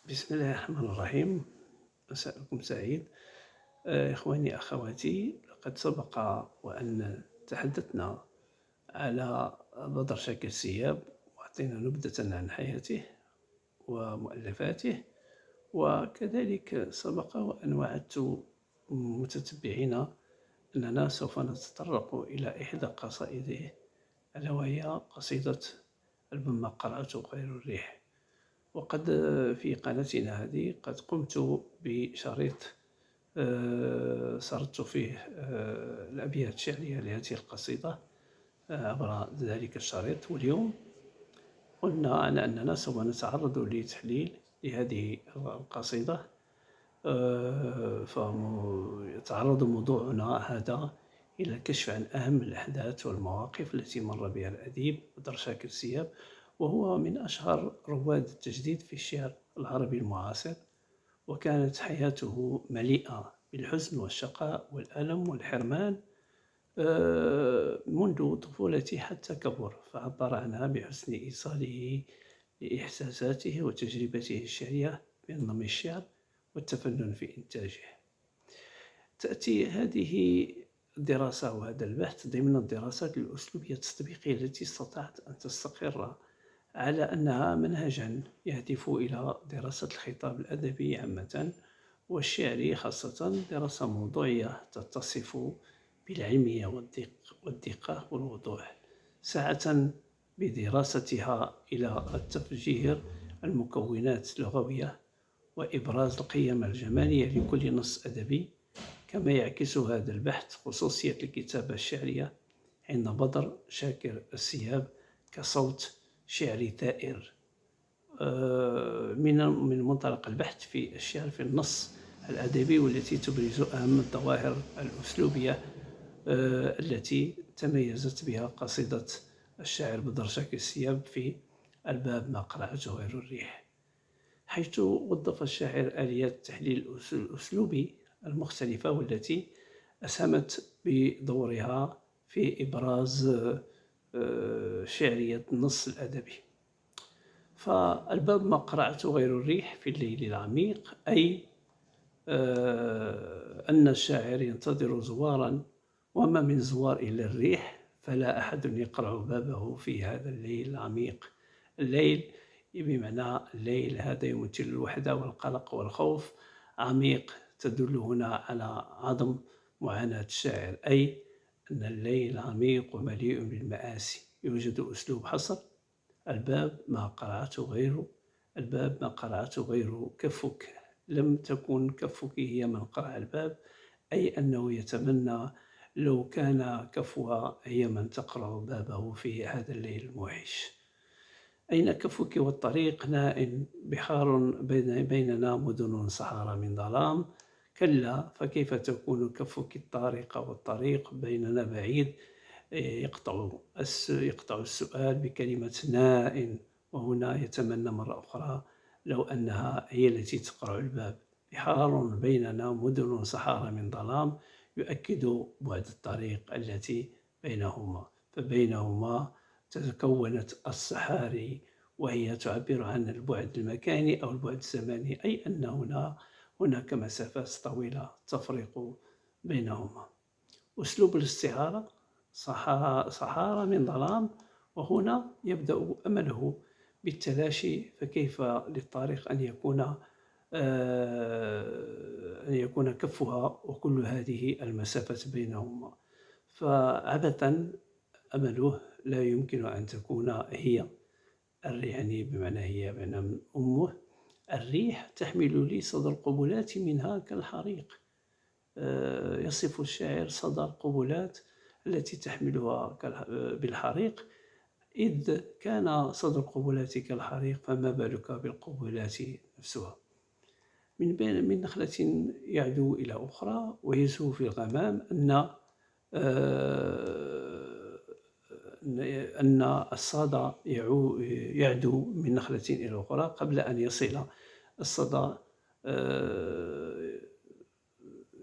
بسم الله الرحمن الرحيم. مساءكم سعيد. إخواني أخواتي، لقد سبق وأن تحدثنا على بدر شاكر سياب وأعطينا نبذة عن حياته ومؤلفاته، وكذلك سبق وأن وعدت متتبعينا أننا سوف نتطرق إلى إحدى قصائده، ألا وهي قصيدة ربما قرأت خير الريح. وقد في قناتنا هذه قد قمت بشريط سردت فيه الأبيات الشعرية لهذه القصيدة عبر ذلك الشريط، واليوم قلنا على أننا سوف نتعرض لتحليل لهذه القصيدة. فيتعرض موضوعنا هذا إلى الكشف عن أهم الأحداث والمواقف التي مر بها الأديب بدر شاكر سياب، وهو من أشهر رواد التجديد في الشعر العربي المعاصر، وكانت حياته مليئة بالحزن والشقاء والألم والحرمان منذ طفولته حتى كبر، فعبر عنها بحسن إيصاله لإحساساته وتجربته الشعرية بنظم الشعر والتفنن في إنتاجه. تأتي هذه الدراسة وهذا البحث ضمن الدراسات الأسلوبية التطبيقية التي استطاعت أن تستقر على أنها منهجا يهدف إلى دراسة الخطاب الأدبي عامة والشعري خاصة، دراسة موضوعية تتصف بالعلمية والدقة والوضوح، ساعة بدراستها إلى التفجير المكونات اللغوية وإبراز القيم الجمالية لكل نص أدبي. كما يعكس هذا البحث خصوصية الكتابة الشعرية عند بدر شاكر السياب كصوت شعري ثائر من منطلق البحث في الشعر في النص الأدبي، والتي تبرز أهم الظواهر الأسلوبية التي تميزت بها قصيدة الشاعر بدر شاكر السياب في الباب ما قرأته غير الريح، حيث وظف الشاعر آليات التحليل الأسلوبي المختلفة والتي أسهمت بدورها في إبراز شعرية النص الأدبي. فالباب ما قرأته غير الريح في الليل العميق، أي أن الشاعر ينتظر زوارا، وما من زوار إلا الريح، فلا أحد يقرع بابه في هذا الليل العميق. الليل بمعنى الليل هذا يمثل الوحدة والقلق والخوف. عميق تدل هنا على عظم معاناة الشاعر، أي أن الليل عميق ومليء بالمآسي. يوجد أسلوب حصر الباب ما قرعته غير كفك، لم تكن كفك هي من قرع الباب، أي أنه يتمنى لو كان كفها هي من تقرع بابه في هذا الليل الموحش. أين كفك والطريق نائم بحار بيننا مدن صحارى من ظلام، كلا فكيف تكون كفك الطارق والطريق بيننا بعيد. يقطع السؤال بكلمة نائم، وهنا يتمنى مرة أخرى لو أنها هي التي تقرع الباب. بحار بيننا مدن صحارى من ظلام يؤكد بعد الطريق التي بينهما، فبينهما تكونت الصحاري، وهي تعبر عن البعد المكاني أو البعد الزماني، أي أن هناك مسافات طويلة تفرق بينهما. أسلوب الاستعارة صحارى من ظلام، وهنا يبدأ أمله بالتلاشي، فكيف للطريق أن يكون كفها وكل هذه المسافة بينهما، فعبثا أمله لا يمكن أن تكون هي يعني بمعنى هي بمعنى أمه. الريح تحمل لي صدى القبلات منها كالحريق. يصف الشاعر صدى القبلات التي تحملها بالحريق، إذ كان صدى القبلات كالحريق فما بالك بالقبلات نفسها. من نخلة يعدو إلى أخرى ويزهو في الغمام أن الصدى يعدو من نخلة إلى أخرى قبل أن يصل الصدى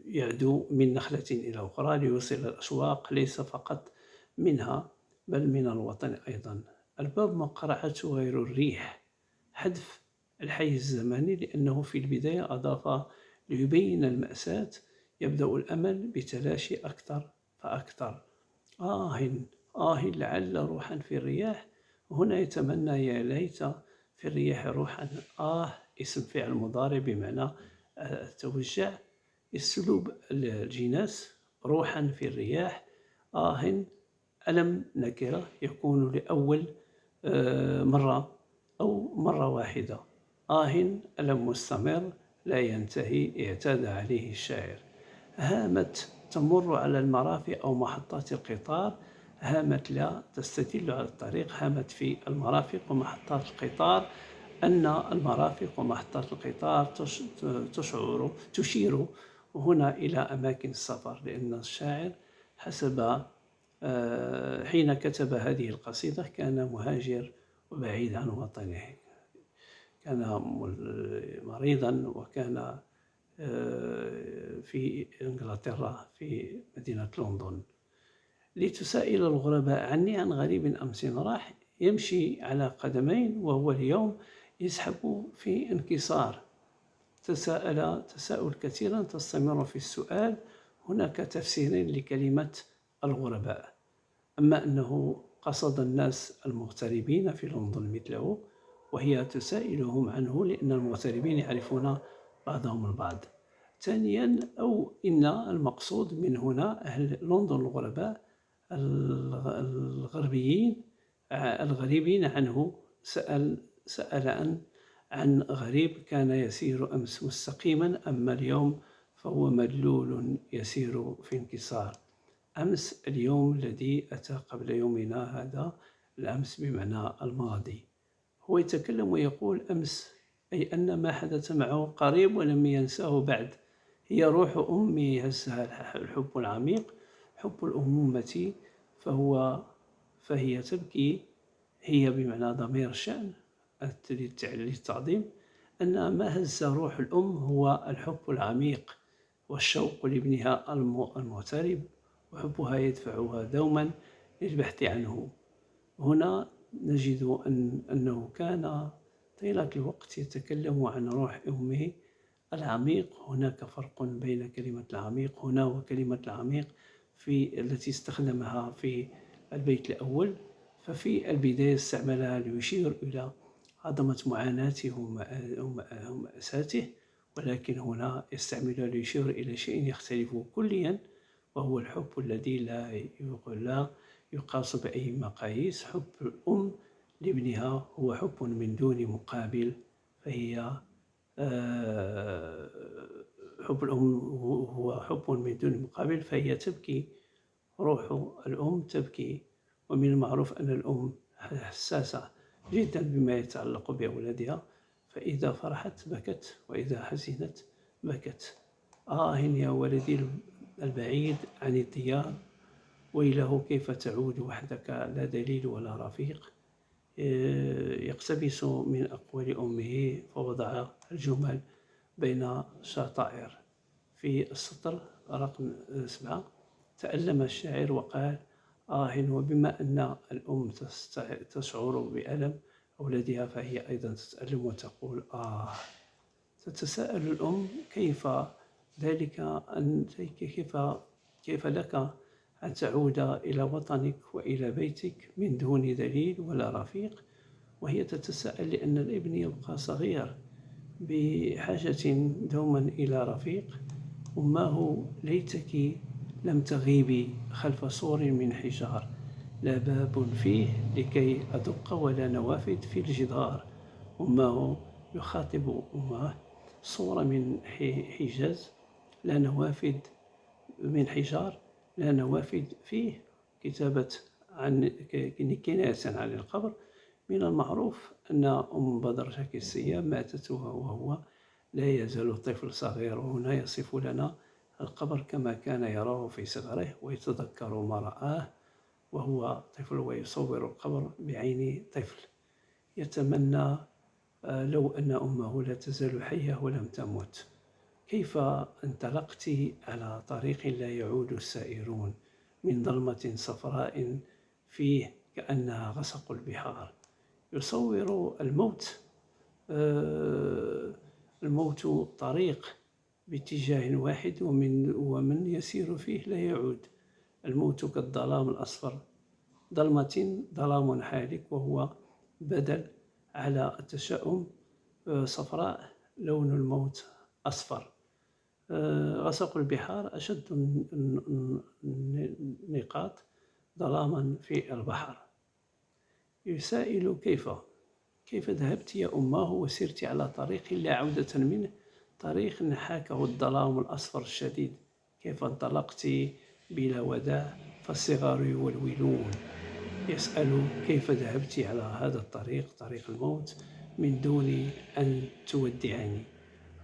يعدو من نخلة إلى أخرى ليوصل الأشواق ليس فقط منها بل من الوطن أيضا. الباب ما قرعته غير الريح، حذف الحيز الزمني، لأنه في البداية أضاف ليبين المأساة: يبدأ الأمل بتلاشي أكثر فأكثر. لعل روحا في الرياح. هنا يتمنى: يا ليت في الرياح روحا. اسم فعل مضارع بمعنى التوجع. اسلوب الجناس: روحا في الرياح. ألم نكرة يكون لأول مرة أو مرة واحدة. ألم مستمر لا ينتهي اعتاد عليه الشاعر. هامت تمر على المرافق أو محطات القطار. هامت لا تستدل على الطريق. هامت في المرافق ومحطات القطار أن المرافق ومحطات القطار تشير هنا إلى أماكن السفر، لأن الشاعر حسب حين كتب هذه القصيدة كان مهاجر وبعيد عن وطنه، كان مريضا، وكان في إنجلترا في مدينة لندن. لتسائل الغرباء عني عن غريب أمس راح. يمشي على قدمين وهو اليوم يزحف في انكسار. تساءل تساؤل كثيرا تستمر في السؤال. هناك تفسيرين لكلمة الغرباء: أما أنه قصد الناس المغتربين في لندن مثله، وهي تسائلهم عنه لأن المغتربين يعرفون بعضهم البعض. ثانيا، أو إن المقصود من هنا أهل لندن الغرباء الغريبين عنه. سأل عن غريب كان يسير أمس مستقيما، أما اليوم فهو مدلول يسير في انكسار. أمس اليوم الذي أتى قبل يومنا هذا، الأمس بمعنى الماضي. هو يتكلم ويقول أمس، أي أن ما حدث معه قريب ولم ينساه بعد. هي روح أمي يهزها الحب العميق، حب الأمومة، فهي تبكي. هي بمعنى ضمير الشأن للتعظيم، أن ما هز روح الأم هو الحب العميق والشوق لابنها المغترب، وحبها يدفعها دوما للبحث عنه. هنا نجد أنه كان طيلة الوقت يتكلم عن روح أمه العميق. هناك فرق بين كلمة العميق هنا وكلمة العميق التي استخدمها في البيت الأول. ففي البداية استعملها ليشير إلى عظمة معاناته ومأساته، ولكن هنا يستعملها ليشير إلى شيء يختلف كليا، وهو الحب الذي لا يقاس بأي مقاييس. حب الأم لابنها هو حب من دون مقابل، فهي حب الأم هو حب من دون مقابل، فهي تبكي. روح الأم تبكي، ومن المعروف أن الأم حساسة جدا بما يتعلق بأولادها، فإذا فرحت بكت وإذا حزنت بكت. يا ولدي البعيد عن الديار، ويله كيف تعود وحدك لا دليل ولا رفيق. يقتبس من أقوال أمه فوضع الجمل بين شطائر. في السطر رقم 7 تألم الشاعر وقال: وبما أن الأم تشعر بألم أولادها، فهي أيضا تتألم وتقول تتساءل الأم: كيف ذلك كيف لك أن تعود إلى وطنك وإلى بيتك من دون دليل ولا رفيق؟ وهي تتساءل لأن الابن يبقى صغير بحاجة دوما إلى رفيق. أماه: ليتك لم تغيبي خلف سور من حجار، لا باب فيه لكي أدق ولا نوافذ في الجدار. أماه يخاطب أمه: صورة من حجاز، لا نوافذ من حجار، لا نوافذ فيه، كتابة كناية عن القبر. من المعروف أن أم بدر شاكي السياب ماتت وهو لا يزال طفل صغير، وهنا يصف لنا القبر كما كان يراه في صغره ويتذكر ما رآه وهو طفل، ويصور القبر بعين طفل. يتمنى لو أن أمه لا تزال حية ولم تمت. كيف انطلقت على طريق لا يعود السائرون، من ظلمة صفراء فيه كأنها غسق البحار. يصور الموت الموت طريق باتجاه واحد ومن يسير فيه لا يعود. الموت كالظلام الأصفر، ظلمة ظلام حالك، وهو بدل على التشاؤم. صفراء لون الموت أصفر. غسق البحار أشد النقاط ظلاما في البحر. يسائل: كيف ذهبت يا أماه وسرت على طريق لا عودة منه، طريق نحاكه الظلام الأصفر الشديد؟ كيف انطلقت بلا وداع فالصغار يولولون؟ يسأل: كيف ذهبت على هذا الطريق، طريق الموت، من دون أن تودعني؟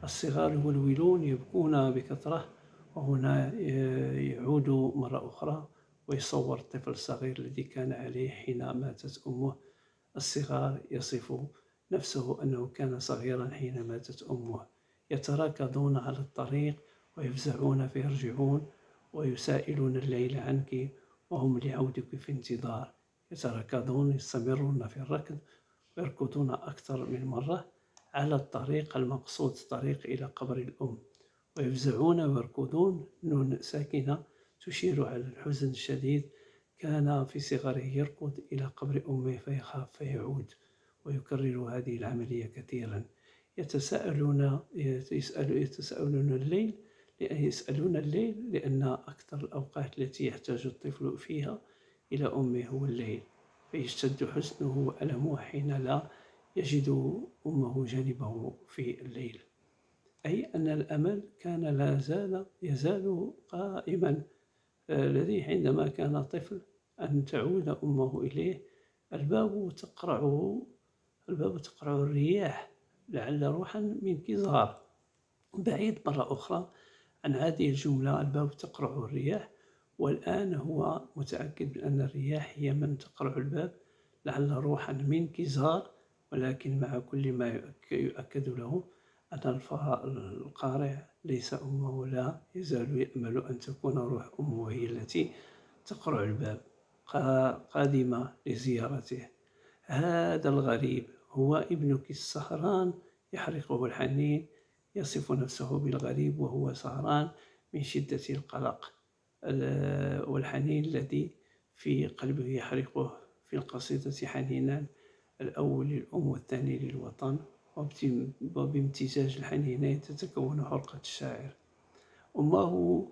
الصغار يولولون يبكون بكثرة. وهنا يعود مرة أخرى ويصور الطفل الصغير الذي كان عليه حين ماتت أمه. الصغار يصف نفسه أنه كان صغيرا حين ماتت أمه. يتراكضون على الطريق ويفزعون فيرجعون ويسائلون الليل عنك وهم لعودك في انتظار. يتراكضون، يستمرون في الركض ويركضون أكثر من مرة على الطريق المقصود، طريق إلى قبر الأم. ويفزعون ويركضون، نون ساكنة تشير على الحزن الشديد. كان في صغره يركض إلى قبر أمه فيخاف فيعود، ويكرر هذه العملية كثيرا. يسألون الليل لأن أكثر الأوقات التي يحتاج الطفل فيها إلى أمه هو الليل، فيشتد حزنه وألمه حين لا يجد أمه جانبه في الليل. أي أن الأمل كان لا يزال قائما لديه عندما كان طفل، أن تعود أمه إليه. الباب تقرع الرياح، لعل روحا من كزار. بعيد مرة أخرى عن هذه الجملة، الباب تقرع الرياح، والآن هو متأكد بأن الرياح هي من تقرع الباب، لعل روحا من كزار. ولكن مع كل ما يؤكد له أن القارئ ليس أمه، ولا يزال يأمل أن تكون روح أمه هي التي تقرع الباب قادمة لزيارته. هذا الغريب هو ابنك السهران، يحرقه الحنين. يصف نفسه بالغريب وهو سهران من شدة القلق والحنين الذي في قلبه يحرقه. في القصيدة حنينان، الأول للأم والثاني للوطن، وبامتزاج الحنينين تتكون حرقة الشاعر. أماه: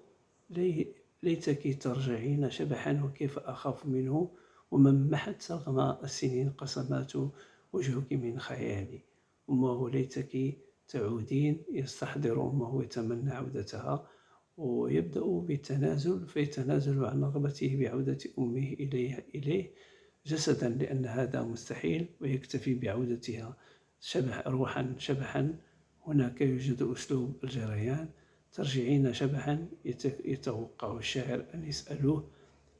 ليتك ترجعين شبحا، وكيف أخاف منه وممحت رغم السنين قسمات وجهك من خيالي. أماه: ليتك تعودين. يستحضر أمه ويتمنى عودتها، ويبدأ بالتنازل، فيتنازل عن رغبته بعودة أمه إليه جسدا، لأن هذا مستحيل، ويكتفي بعودتها روحا شبحا. هناك يوجد أسلوب الجريان. ترجعين شبحا، يتوقع الشاعر أن يسألوه: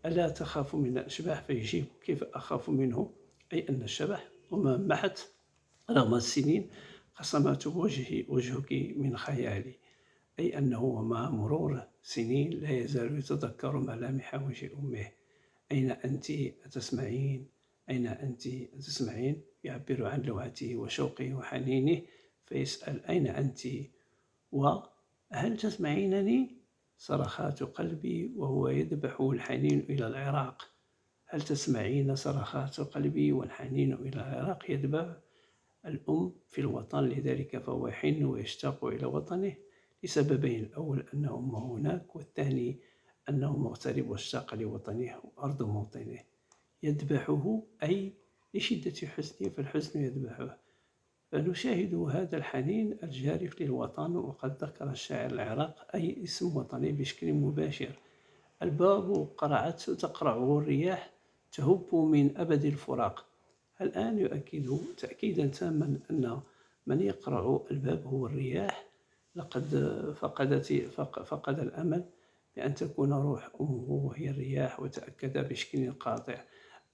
ألا تخاف من الأشباح؟ فيجيب: كيف أخاف منه؟ أي أن الشبح وممحت رغم السنين قسمات وجهك من خيالي. أي أنه ومع مرور سنين لا يزال يتذكر ملامح وجه أمه. أين أنت أتسمعين؟ أين أنت أتسمعين؟ يعبر عن لوعته وشوقه وحنينه، فيسأل: أين أنت؟ وهل تسمعينني؟ صرخات قلبي وهو يذبح الحنين إلى العراق. هل تسمعين صرخات قلبي والحنين إلى العراق؟ يذبح الأم في الوطن، لذلك فهو يحن ويشتاق إلى وطنه لسببين: الأول أن أمه هناك، والثاني أنه مغترب واشتاق لوطنه وأرض موطنه. يذبحه أي لشدة حزنه، فالحزن يذبحه. فنشاهد هذا الحنين الجارف للوطن، وقد ذكر الشاعر العراق أي اسم وطني بشكل مباشر. الباب تقرعه الرياح، تهب من أبد الفراق. الآن يؤكد تأكيدا تاما أن من يقرع الباب هو الرياح. لقد فقد الأمل بأن تكون روح أمه وهي الرياح، وتأكد بشكل قاطع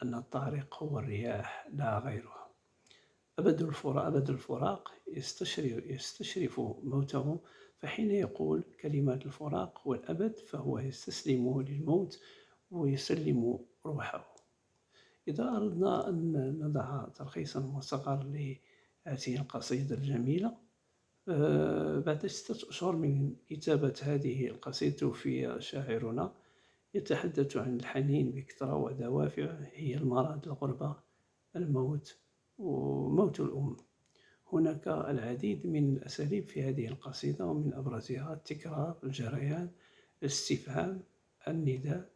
أن الطارق هو الرياح لا غيره. أبد الفراق يستشرف موته، فحين يقول كلمات الفراق والأبد فهو يستسلم للموت ويسلم روحه. إذا أردنا أن نضع تلخيصا مصغر هذه القصيدة الجميلة. بعد 6 أشهر من كتابة هذه القصيدة توفي شاعرنا، يتحدث عن الحنين بكثرة ودوافع هي المرض، الغربة، الموت وموت الأم. هناك العديد من الأساليب في هذه القصيدة، ومن أبرزها التكرار، الجريان، الاستفهام، النداء،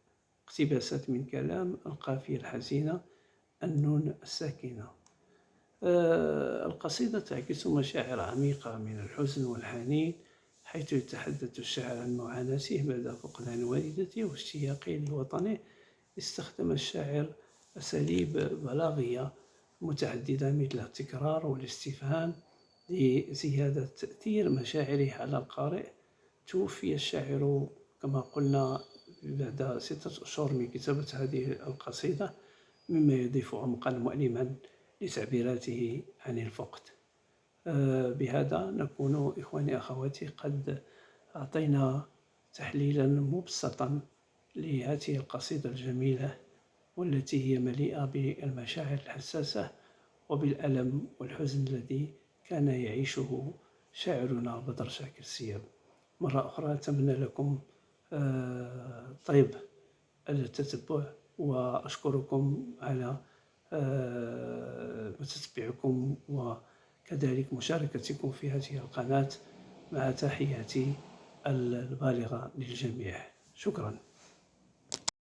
اقتباسات من كلام، القافية الحزينة، النون الساكنة. القصيدة تعكس مشاعر عميقة من الحزن والحنين، حيث يتحدث الشاعر عن معاناته بعد فقدان والدته واشتياقه لوطنه. استخدم الشاعر أساليب بلاغية متعددة مثل التكرار والاستفهام لزيادة تأثير مشاعره على القارئ. توفي الشاعر كما قلنا بعد 6 أشهر من كتابة هذه القصيدة، مما يضيف عمقا مؤلما لتعبيراته عن الفقد. بهذا نكون إخواني أخواتي قد أعطينا تحليلا مبسطا لهذه القصيدة الجميلة، والتي هي مليئة بالمشاعر الحساسة وبالألم والحزن الذي كان يعيشه شاعرنا بدر شاكر سياب. مرة أخرى أتمنى لكم طيب التتبع، وأشكركم على تتبعكم وكذلك مشاركتكم في هذه القناة، مع تحياتي البالغة للجميع. شكرا.